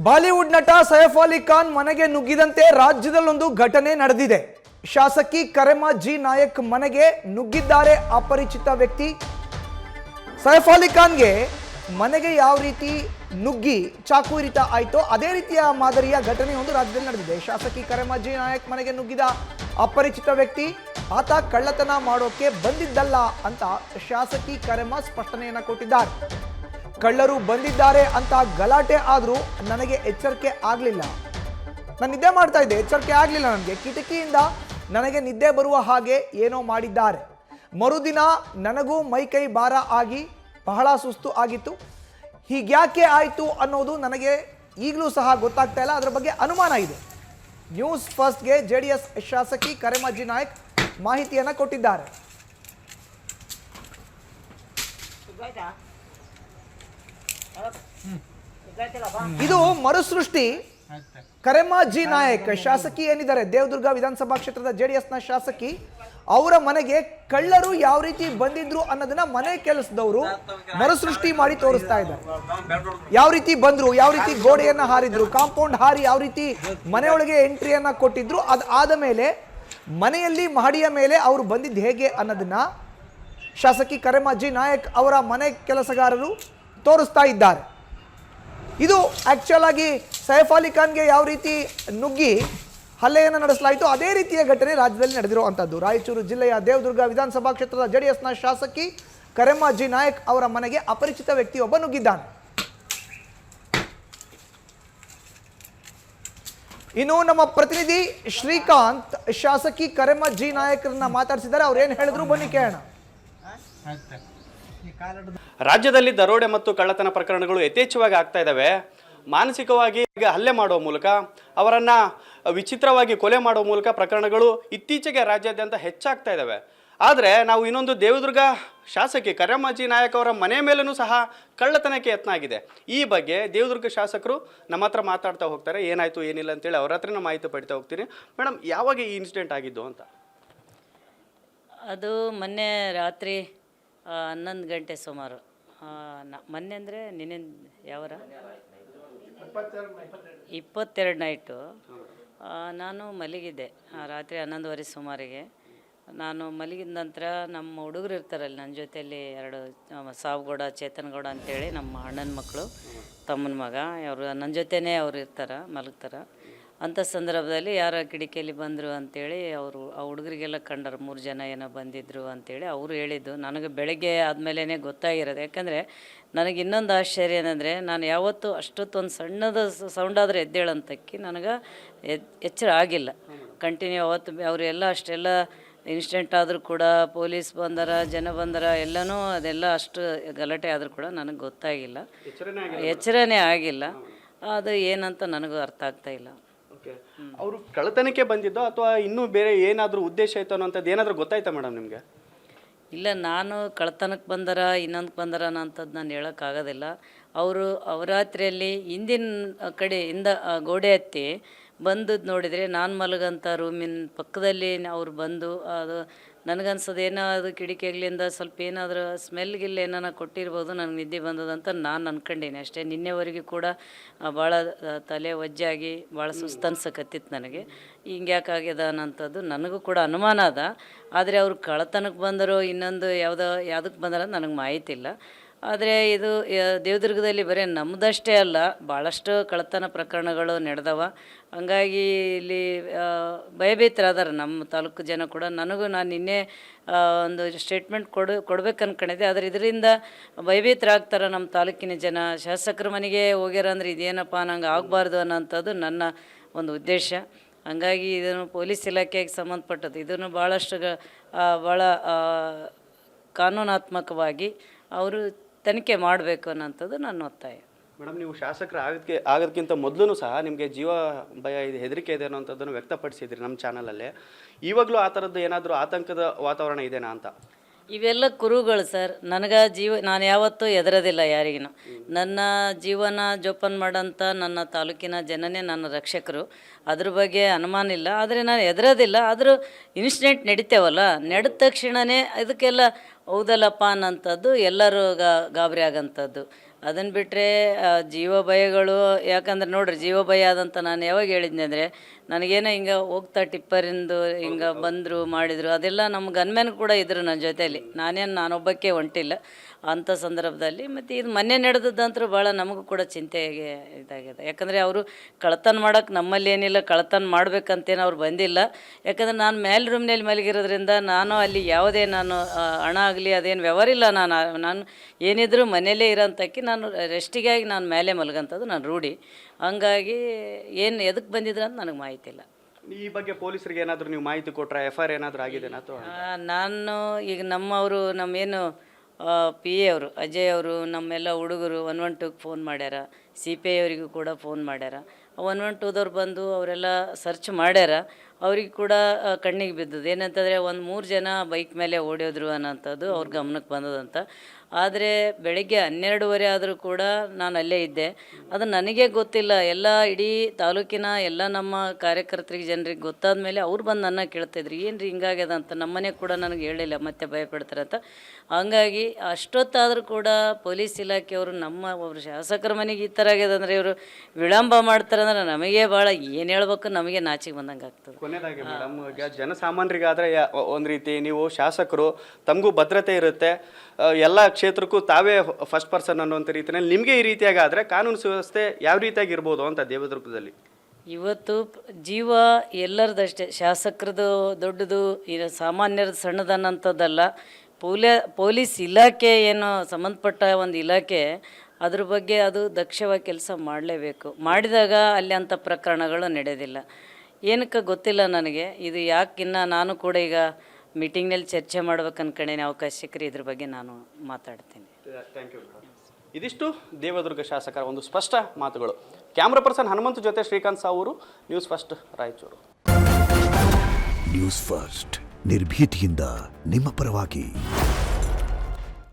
Bollywood ನಟ ಸೈಫ್ ಅಲಿ ಖಾನ್ ಮನೆಗೆ ನುಗ್ಗಿದಂತೆ ರಾಜ್ಯದಲ್ಲೊಂದು ಘಟನೆ ನಡೆದಿದೆ. ಶಾಸಕಿ ಕರೆಮಾ ಜಿ ನಾಯಕ್ ಮನೆಗೆ ನುಗ್ಗಿದ್ದಾರೆ ಅಪರಿಚಿತ ವ್ಯಕ್ತಿ. ಸೈಫ್ ಅಲಿ ಖಾನ್ಗೆ ಮನೆಗೆ ಯಾವ ರೀತಿ ನುಗ್ಗಿ ಚಾಕು ಇರಿತ ಆಯ್ತೋ ಅದೇ ರೀತಿಯ ಮಾದರಿಯ ಘಟನೆಯೊಂದು ರಾಜ್ಯದಲ್ಲಿ ನಡೆದಿದೆ. ಶಾಸಕಿ ಕರೆಮಾ ಜಿ ನಾಯಕ್ ಮನೆಗೆ ನುಗ್ಗಿದ ಅಪರಿಚಿತ ವ್ಯಕ್ತಿ ಆತ ಕಳ್ಳತನ ಮಾಡೋಕೆ ಬಂದಿದ್ದಲ್ಲ ಅಂತ ಶಾಸಕಿ ಕರೆಮಾ ಸ್ಪಷ್ಟನೆಯನ್ನ ಕೊಟ್ಟಿದ್ದಾರೆ. ಕಳ್ಳರು ಬಂದಿದ್ದಾರೆ ಅಂತ ಗಲಾಟೆ ಆದ್ರೂ ನನಗೆ ಎಚ್ಚರಿಕೆ ಆಗಲಿಲ್ಲ. ನಾನು ನಿದ್ದೆ ಮಾಡ್ತಾ ಇದ್ದೆ, ಎಚ್ಚರಿಕೆ ಆಗಲಿಲ್ಲ ನನಗೆ. ಕಿಟಕಿಯಿಂದ ನನಗೆ ನಿದ್ದೆ ಬರುವ ಹಾಗೆ ಏನೋ ಮಾಡಿದ್ದಾರೆ. ಮರುದಿನ ನನಗೂ ಮೈಕೈ ಭಾರ ಆಗಿ ಬಹಳ ಸುಸ್ತು ಆಗಿತ್ತು. ಹೀಗ್ಯಾಕೆ ಆಯಿತು ಅನ್ನೋದು ನನಗೆ ಈಗಲೂ ಸಹ ಗೊತ್ತಾಗ್ತಾ ಇಲ್ಲ. ಅದರ ಬಗ್ಗೆ ಅನುಮಾನ ಇದೆ. ನ್ಯೂಸ್ ಫಸ್ಟ್ಗೆ ಜೆಡಿಎಸ್ ಶಾಸಕಿ ಕರೆಮಾ ಜಿ ನಾಯಕ್ ಮಾಹಿತಿಯನ್ನು ಕೊಟ್ಟಿದ್ದಾರೆ. ಇದು ಮರುಸೃಷ್ಟಿ. ಕರೆಮಾ ಜಿ ನಾಯಕ್ ಶಾಸಕಿ ಏನಿದ್ದಾರೆ, ದೇವದುರ್ಗ ವಿಧಾನಸಭಾ ಕ್ಷೇತ್ರದ ಜೆಡಿಎಸ್ನ ಶಾಸಕಿ, ಅವರ ಮನೆಗೆ ಕಳ್ಳರು ಯಾವ ರೀತಿ ಬಂದಿದ್ರು ಅನ್ನೋದನ್ನ ಮನೆ ಕೆಲಸದವರು ಮರುಸೃಷ್ಟಿ ಮಾಡಿ ತೋರಿಸ್ತಾ ಇದ್ದಾರೆ. ಯಾವ ರೀತಿ ಬಂದ್ರು, ಯಾವ ರೀತಿ ಗೋಡೆಯನ್ನ ಹಾರಿದ್ರು, ಕಾಂಪೌಂಡ್ ಹಾರಿ ಯಾವ ರೀತಿ ಮನೆಯೊಳಗೆ ಎಂಟ್ರಿಯನ್ನ ಕೊಟ್ಟಿದ್ರು, ಅದಾದ ಮೇಲೆ ಮನೆಯಲ್ಲಿ ಮಹಡಿಯ ಮೇಲೆ ಅವರು ಬಂದಿದ್ದು ಹೇಗೆ ಅನ್ನೋದನ್ನ ಶಾಸಕಿ ಕರೆಮಾ ಜಿ ನಾಯಕ್ ಅವರ ಮನೆ ಕೆಲಸಗಾರರು ತೋರಿಸ್ತಾ ಇದ್ದಾರೆ. ಇದು ಆಕ್ಚುಲ್ ಆಗಿ ಸೈಫ್ ಅಲಿ ಖಾನ್ಗೆ ಯಾವ ರೀತಿ ನುಗ್ಗಿ ಹಲ್ಲೆಯನ್ನು ನಡೆಸಲಾಯಿತು ಅದೇ ರೀತಿಯ ಘಟನೆ ರಾಜ್ಯದಲ್ಲಿ ನಡೆದಿರುವಂಥದ್ದು. ರಾಯಚೂರು ಜಿಲ್ಲೆಯ ದೇವದುರ್ಗ ವಿಧಾನಸಭಾ ಕ್ಷೇತ್ರದ ಜೆಡಿಎಸ್ನ ಶಾಸಕಿ ಕರೆಮಾ ಜಿ ನಾಯಕ್ ಅವರ ಮನೆಗೆ ಅಪರಿಚಿತ ವ್ಯಕ್ತಿಯೊಬ್ಬ ನುಗ್ಗಿದ್ದಾನೆ. ಇನ್ನು ನಮ್ಮ ಪ್ರತಿನಿಧಿ ಶ್ರೀಕಾಂತ್ ಶಾಸಕಿ ಕರೆಮಾ ಜಿ ನಾಯಕರನ್ನ ಮಾತಾಡಿಸಿದ್ದಾರೆ. ಅವ್ರು ಏನು ಹೇಳಿದ್ರು ಬನ್ನಿ ಕೇಳೋಣ. ರಾಜ್ಯದಲ್ಲಿ ದರೋಡೆ ಮತ್ತು ಕಳ್ಳತನ ಪ್ರಕರಣಗಳು ಯಥೇಚ್ಛವಾಗಿ ಆಗ್ತಾ ಇದ್ದಾವೆ. ಮಾನಸಿಕವಾಗಿ ಹಲ್ಲೆ ಮಾಡುವ ಮೂಲಕ, ಅವರನ್ನ ವಿಚಿತ್ರವಾಗಿ ಕೊಲೆ ಮಾಡುವ ಮೂಲಕ ಪ್ರಕರಣಗಳು ಇತ್ತೀಚೆಗೆ ರಾಜ್ಯಾದ್ಯಂತ ಹೆಚ್ಚಾಗ್ತಾ ಇದ್ದಾವೆ. ಆದರೆ ನಾವು ಇನ್ನೊಂದು ದೇವದುರ್ಗ ಶಾಸಕಿ ಕರೆಮಾ ಜಿ ನಾಯಕ್ ಅವರ ಮನೆ ಮೇಲೂ ಸಹ ಕಳ್ಳತನಕ್ಕೆ ಯತ್ನ ಆಗಿದೆ. ಈ ಬಗ್ಗೆ ದೇವದುರ್ಗ ಶಾಸಕರು ನಮ್ಮ ಹತ್ರ ಮಾತಾಡ್ತಾ ಹೋಗ್ತಾರೆ. ಏನಾಯ್ತು ಏನಿಲ್ಲ ಅಂತೇಳಿ ಅವ್ರ ಹತ್ರನೇ ಮಾಹಿತಿ ಪಡಿತಾ ಹೋಗ್ತೀನಿ. ಮೇಡಮ್, ಯಾವಾಗ ಈ ಇನ್ಸಿಡೆಂಟ್ ಆಗಿದ್ದು ಅಂತ? ಅದು ಮೊನ್ನೆ ರಾತ್ರಿ 11 ಗಂಟೆ ಸುಮಾರು. ಮೊನ್ನೆ ಅಂದರೆ ನಿನ್ನೆ ಯಾವರ 22 ನೈಟು ನಾನು ಮಲಗಿದ್ದೆ. ರಾತ್ರಿ 11:30 ಸುಮಾರಿಗೆ ನಾನು ಮಲಗಿದ ನಂತರ ನಮ್ಮ ಹುಡುಗರು ಇರ್ತಾರಲ್ಲ ನನ್ನ ಜೊತೆಯಲ್ಲಿ, 2 ಸಾವುಗೌಡ ಚೇತನಗೌಡ ಅಂತೇಳಿ ನಮ್ಮ ಅಣ್ಣನ ಮಕ್ಕಳು, ತಮ್ಮನ ಮಗ, ಅವರು ನನ್ನ ಜೊತೆನೇ ಅವ್ರು ಇರ್ತಾರೆ, ಮಲಗ್ತಾರೆ. ಅಂಥ ಸಂದರ್ಭದಲ್ಲಿ ಯಾರ ಕಿಡಿಕಿಯಲ್ಲಿ ಬಂದರು ಅಂಥೇಳಿ ಅವರು ಆ ಹುಡುಗರಿಗೆಲ್ಲ ಕಂಡರು. 3 ಜನ ಏನೋ ಬಂದಿದ್ದರು ಅಂಥೇಳಿ ಅವರು ಹೇಳಿದ್ದು. ನನಗೆ ಬೆಳಗ್ಗೆ ಆದಮೇಲೆ ಗೊತ್ತಾಗಿರೋದು. ಯಾಕಂದರೆ ನನಗೆ ಇನ್ನೊಂದು ಆಶ್ಚರ್ಯ ಏನಂದರೆ, ನಾನು ಯಾವತ್ತೂ ಅಷ್ಟೊತ್ತೊಂದು ಸಣ್ಣದ ಸೌಂಡಾದರೆ ಎದ್ದೇಳಂತಕ್ಕಿ ನನಗೆ ಎಚ್ಚರ ಆಗಿಲ್ಲ. ಕಂಟಿನ್ಯೂ ಅವತ್ತು ಅವರೆಲ್ಲ ಅಷ್ಟೆಲ್ಲ ಇನ್ಸಿಡೆಂಟ್ ಆದರೂ ಕೂಡ, ಪೊಲೀಸ್ ಬಂದರ, ಜನ ಬಂದರ, ಎಲ್ಲನೂ ಅದೆಲ್ಲ ಅಷ್ಟು ಗಲಾಟೆ ಆದರೂ ಕೂಡ ನನಗೆ ಗೊತ್ತಾಗಿಲ್ಲ, ಎಚ್ಚರನೇ ಆಗಿಲ್ಲ. ಅದು ಏನಂತ ನನಗೂ ಅರ್ಥ ಆಗ್ತಾಯಿಲ್ಲ. ಅವರು ಕಳ್ಳತನಕ್ಕೆ ಬಂದಿದ್ದೋ ಅಥವಾ ಇನ್ನೂ ಬೇರೆ ಏನಾದರೂ ಉದ್ದೇಶ ಇತ್ತು ಅನ್ನೋಂಥದ್ದು ಏನಾದರೂ ಗೊತ್ತಾಯ್ತಾ ಮೇಡಮ್ ನಿಮಗೆ? ಇಲ್ಲ, ನಾನು ಕಳ್ಳತನಕ್ಕೆ ಬಂದರ ಇನ್ನೊಂದಕ್ಕೆ ಬಂದರ ಅಂಥದ್ದು ನಾನು ಹೇಳೋಕ್ಕಾಗೋದಿಲ್ಲ. ಅವರು ಅವರಾತ್ರಿಯಲ್ಲಿ ಹಿಂದಿನ ಕಡೆಯಿಂದ ಗೋಡೆ ಹತ್ತಿ ಬಂದದ್ದು ನೋಡಿದರೆ, ನಾನು ಮಲಗಂಥ ರೂಮಿನ ಪಕ್ಕದಲ್ಲಿ ಅವ್ರು ಬಂದು, ಅದು ನನಗನ್ಸೋದು ಏನೋ ಅದು ಕಿಟಕಿಗಳಿಂದ ಸ್ವಲ್ಪ ಏನಾದರೂ ಸ್ಮೆಲ್ಗಿಲ್ಲ ಏನಾರ ಕೊಟ್ಟಿರ್ಬೋದು, ನನಗೆ ನಿದ್ದೆ ಬಂದದಂತ ನಾನು ಅಂದ್ಕೊಂಡೀನಿ ಅಷ್ಟೇ. ನಿನ್ನೆವರೆಗೂ ಕೂಡ ಭಾಳ ತಲೆ ಒಜ್ಜಾಗಿ ಭಾಳ ಸುಸ್ತು ಅನ್ಸಕತ್ತಿತ್ತು ನನಗೆ. ಹಿಂಗ್ಯಾಕಾಗ್ಯದ ಅನ್ನೋಂಥದ್ದು ನನಗೂ ಕೂಡ ಅನುಮಾನ ಅದ. ಆದರೆ ಅವರು ಕಳ್ಳತನಕ್ಕೆ ಬಂದರೋ ಇನ್ನೊಂದು ಯಾವುದಕ್ಕೆ ಬಂದರ ನನಗೆ ಮಾಹಿತಿ ಇಲ್ಲ. ಆದರೆ ಇದು ದೇವದುರ್ಗದಲ್ಲಿ ಬರೀ ನಮ್ಮದಷ್ಟೇ ಅಲ್ಲ, ಭಾಳಷ್ಟು ಕಳ್ಳತನ ಪ್ರಕರಣಗಳು ನಡೆದವ. ಹಂಗಾಗಿ ಇಲ್ಲಿ ಭಯಭೀತರಾದಾರ ನಮ್ಮ ತಾಲೂಕು ಜನ ಕೂಡ. ನಾನು ನಿನ್ನೆ ಒಂದು ಸ್ಟೇಟ್ಮೆಂಟ್ ಕೊಡ್ಬೇಕು ಅಂದ್ಕೊಂಡಿದ್ದೆ. ಆದರೆ ಇದರಿಂದ ಭಯಭೀತರಾಗ್ತಾರೆ ನಮ್ಮ ತಾಲೂಕಿನ ಜನ. ಶಾಸಕರ ಮನೆಗೆ ಹೋಗ್ಯಾರ ಅಂದರೆ ಇದೇನಪ್ಪ ನಂಗೆ ಆಗಬಾರ್ದು ಅನ್ನೋಂಥದ್ದು ನನ್ನ ಒಂದು ಉದ್ದೇಶ. ಹಂಗಾಗಿ ಇದನ್ನು ಪೊಲೀಸ್ ಇಲಾಖೆಗೆ ಸಂಬಂಧಪಟ್ಟದ್ದು. ಇದನ್ನು ಭಾಳ ಕಾನೂನಾತ್ಮಕವಾಗಿ ಅವರು ತನಿಖೆ ಮಾಡಬೇಕು ಅನ್ನೋಂಥದ್ದು ನನ್ನ ಒತ್ತಾಯ. ಮೇಡಮ್, ನೀವು ಶಾಸಕರು ಆಗೋದಕ್ಕಿಂತ ಮೊದಲು ಸಹ ನಿಮಗೆ ಜೀವ ಭಯ ಇದೆ, ಹೆದರಿಕೆ ಇದೆ ಅನ್ನೋಂಥದ್ದನ್ನು ವ್ಯಕ್ತಪಡಿಸಿದ್ರಿ ನಮ್ಮ ಚಾನಲಲ್ಲೇ. ಇವಾಗಲೂ ಆ ಥರದ್ದು ಏನಾದರೂ ಆತಂಕದ ವಾತಾವರಣ ಇದೆನಾ ಅಂತ? ಇವೆಲ್ಲ ಕುರುಗಳು ಸರ್. ನನಗೆ ನಾನು ಯಾವತ್ತೂ ಹೆದರೋದಿಲ್ಲ ಯಾರಿಗೂ. ನನ್ನ ಜೀವನ ಜೋಪಾನ ಮಾಡೋಂಥ ನನ್ನ ತಾಲೂಕಿನ ಜನನೇ ನನ್ನ ರಕ್ಷಕರು. ಅದ್ರ ಬಗ್ಗೆ ಅನುಮಾನ ಇಲ್ಲ. ಆದರೆ ನಾನು ಹೆದರೋದಿಲ್ಲ. ಆದರೂ ಇನ್ಸಿಡೆಂಟ್ ನಡಿತೇವಲ್ಲ, ನಡೆದ ತಕ್ಷಣವೇ ಇದಕ್ಕೆಲ್ಲ ಹೌದಲ್ಲಪ್ಪ ಅನ್ನೋಂಥದ್ದು ಎಲ್ಲರೂ ಗಾಬರಿ ಆಗೋಂಥದ್ದು. ಅದನ್ನು ಬಿಟ್ಟರೆ ಜೀವ ಭಯಗಳು, ಯಾಕಂದ್ರೆ ನೋಡ್ರಿ ಜೀವ ಭಯ ಆದಂತ ನಾನು ಯಾವಾಗ ಹೇಳಿದ್ನಿ ಅಂದರೆ, ನನಗೇನೋ ಹಿಂಗೆ ಹೋಗ್ತಾ ಟಿಪ್ಪರಿಂದು ಹಿಂಗೆ ಬಂದರು ಮಾಡಿದರು, ಅದೆಲ್ಲ ನಮ್ಮ ಗನ್ಮ್ಯಾನ್ ಕೂಡ ಇದ್ದರು ನನ್ನ ಜೊತೆಯಲ್ಲಿ. ನಾನೊಬ್ಬಕ್ಕೆ ಹೊಂಟಿಲ್ಲ ಅಂಥ ಸಂದರ್ಭದಲ್ಲಿ. ಮತ್ತು ಇದು ಮೊನ್ನೆ ನಡೆದದ್ದಂತೂ ಭಾಳ ನಮಗೂ ಕೂಡ ಚಿಂತೆಗೆ ಇದಾಗಿದೆ. ಯಾಕಂದರೆ ಅವರು ಕಳ್ತನ ಮಾಡೋಕ್ಕೆ ನಮ್ಮಲ್ಲಿ ಏನಿಲ್ಲ, ಕಳ್ತನ ಮಾಡ್ಬೇಕಂತೇನು ಅವ್ರು ಬಂದಿಲ್ಲ. ಯಾಕಂದರೆ ನಾನು ಮೇಲೆ ರೂಮ್ನಲ್ಲಿ ಮಲಗಿರೋದ್ರಿಂದ ನಾನು ಅಲ್ಲಿ ಯಾವುದೇ ನಾನು ಹಣ ಆಗಲಿ ಅದೇನು ವ್ಯವಹಾರ ಇಲ್ಲ. ನಾನು ಏನಿದ್ರು ಮನೆಯಲ್ಲೇ ಇರೋಂಥಕ್ಕೆ ನಾನು ರೆಸ್ಟಿಗಾಗಿ ನಾನು ಮೇಲೆ ಮಲಗಂಥದ್ದು ನಾನು ರೂಢಿ. ಹಂಗಾಗಿ ಏನು ಎದಕ್ಕೆ ಬಂದಿದ್ರು ಅಂತ ನನಗೆ ಮಾಹಿತಿ ಇಲ್ಲ. ಈ ಬಗ್ಗೆ ಪೊಲೀಸರಿಗೆ ಏನಾದರೂ ನೀವು ಮಾಹಿತಿ ಕೊಟ್ಟರೆ, FIR ಏನಾದರೂ ಆಗಿದೆನಾ ಅಥವಾ? ನಾನು ಈಗ ನಮ್ಮೇನು PA ಅವರು ಅಜಯ್ ಅವರು ನಮ್ಮೆಲ್ಲ ಹುಡುಗರು 112ಗೆ ಫೋನ್ ಮಾಡ್ಯಾರ, CPI ಅವರಿಗೂ ಕೂಡ ಫೋನ್ ಮಾಡ್ಯಾರ. 112ದವ್ರು ಬಂದು ಅವರೆಲ್ಲ ಸರ್ಚ್ ಮಾಡ್ಯಾರ. ಅವ್ರಿಗೆ ಕೂಡ ಕಣ್ಣಿಗೆ ಬಿದ್ದದ್ದು ಏನಂತಂದರೆ 3 ಜನ ಬೈಕ್ ಮೇಲೆ ಓಡೋದ್ರು ಅನ್ನೋಂಥದ್ದು ಅವ್ರ ಗಮನಕ್ಕೆ ಬಂದದಂತ. ಆದರೆ ಬೆಳಗ್ಗೆ 12:30 ಆದರೂ ಕೂಡ ನಾನು ಅಲ್ಲೇ ಇದ್ದೆ. ಅದು ನನಗೆ ಗೊತ್ತಿಲ್ಲ, ಎಲ್ಲ ಇಡೀ ತಾಲೂಕಿನ ಎಲ್ಲ ನಮ್ಮ ಕಾರ್ಯಕರ್ತರಿಗೆ ಜನರಿಗೆ ಗೊತ್ತಾದ ಮೇಲೆ ಅವ್ರು ಬಂದು ನನ್ನ ಕೇಳ್ತಾಯಿದ್ರು, ಏನು ರೀ ಹಿಂಗಾಗ್ಯದ ಅಂತ. ನಮ್ಮನೆ ಕೂಡ ನನಗೆ ಹೇಳಿಲ್ಲ, ಮತ್ತೆ ಭಯಪಡ್ತಾರೆ ಅಂತ. ಹಂಗಾಗಿ ಅಷ್ಟೊತ್ತಾದರೂ ಕೂಡ ಪೊಲೀಸ್ ಇಲಾಖೆಯವರು ಒಬ್ಬರು ಶಾಸಕರ ಮನೆಗೆ ಈ ಥರ ಆಗ್ಯದಂದರೆ ಇವರು ವಿಳಂಬ ಮಾಡ್ತಾರಂದ್ರೆ ನಮಗೆ ಭಾಳ ಏನು ಹೇಳ್ಬೇಕು, ನಮಗೆ ನಾಚಿಗೆ ಬಂದಂಗೆ ಆಗ್ತದೆ. ಕೊನೆಯದಾಗಿ ಮೇಡಮ್, ಈಗ ಜನಸಾಮಾನ್ಯರಿಗಾದರೆ ಒಂದು ರೀತಿ ನೀವು ಶಾಸಕರು, ತಮಗೂ ಭದ್ರತೆ ಇರುತ್ತೆ, ಎಲ್ಲ ಕ್ಷೇತ್ರಕ್ಕೂ ತಾವೇ ಫಸ್ಟ್ ಪರ್ಸನ್ ಅನ್ನುವಂಥ ರೀತಿಯಲ್ಲಿ ನಿಮಗೆ ಈ ರೀತಿಯಾಗಿ ಆದರೆ ಕಾನೂನು ಸುವ್ಯವಸ್ಥೆ ಯಾವ ರೀತಿಯಾಗಿ ಇರ್ಬೋದು ಅಂತ ದೇವದುರ್ಗದಲ್ಲಿ? ಇವತ್ತು ಜೀವ ಎಲ್ಲರದಷ್ಟೇ, ಶಾಸಕರದು ದೊಡ್ಡದು, ಸಾಮಾನ್ಯರದ್ದು ಸಣ್ಣದನ್ನಂಥದ್ದಲ್ಲ. ಪೊಲೀಸ್ ಇಲಾಖೆ ಏನು ಸಂಬಂಧಪಟ್ಟ ಒಂದು ಇಲಾಖೆ, ಅದ್ರ ಬಗ್ಗೆ ಅದು ದಕ್ಷವಾಗಿ ಕೆಲಸ ಮಾಡಲೇಬೇಕು. ಮಾಡಿದಾಗ ಅಲ್ಲಿ ಅಂಥ ಪ್ರಕರಣಗಳು ನಡೆಯೋದಿಲ್ಲ. ಏನಕ್ಕೆ ಗೊತ್ತಿಲ್ಲ ನನಗೆ. ಇದು ಯಾಕಿನ್ನ ನಾನು ಕೂಡ ಈಗ ಮೀಟಿಂಗ್ನಲ್ಲಿ ಚರ್ಚೆ ಮಾಡ್ಬೇಕು ಅನ್ಕೊಂಡೇನೆ. ಅವಕಾಶ ಸಿಕ್ಕರೆ ಇದ್ರ ಬಗ್ಗೆ ನಾನು ಮಾತಾಡ್ತೀನಿ. Thank you. ಇದಿಷ್ಟು ದೇವದುರ್ಗ ಶಾಸಕರ ಒಂದು ಸ್ಪಷ್ಟ ಮಾತುಗಳು. ಕ್ಯಾಮ್ರಾ ಪರ್ಸನ್ ಹನುಮಂತ್ ಜೊತೆ Srikanth Savooru, news first, Raichur. News first ನಿರ್ಭೀತಿಯಿಂದ ನಿಮ್ಮ ಪರವಾಗಿ.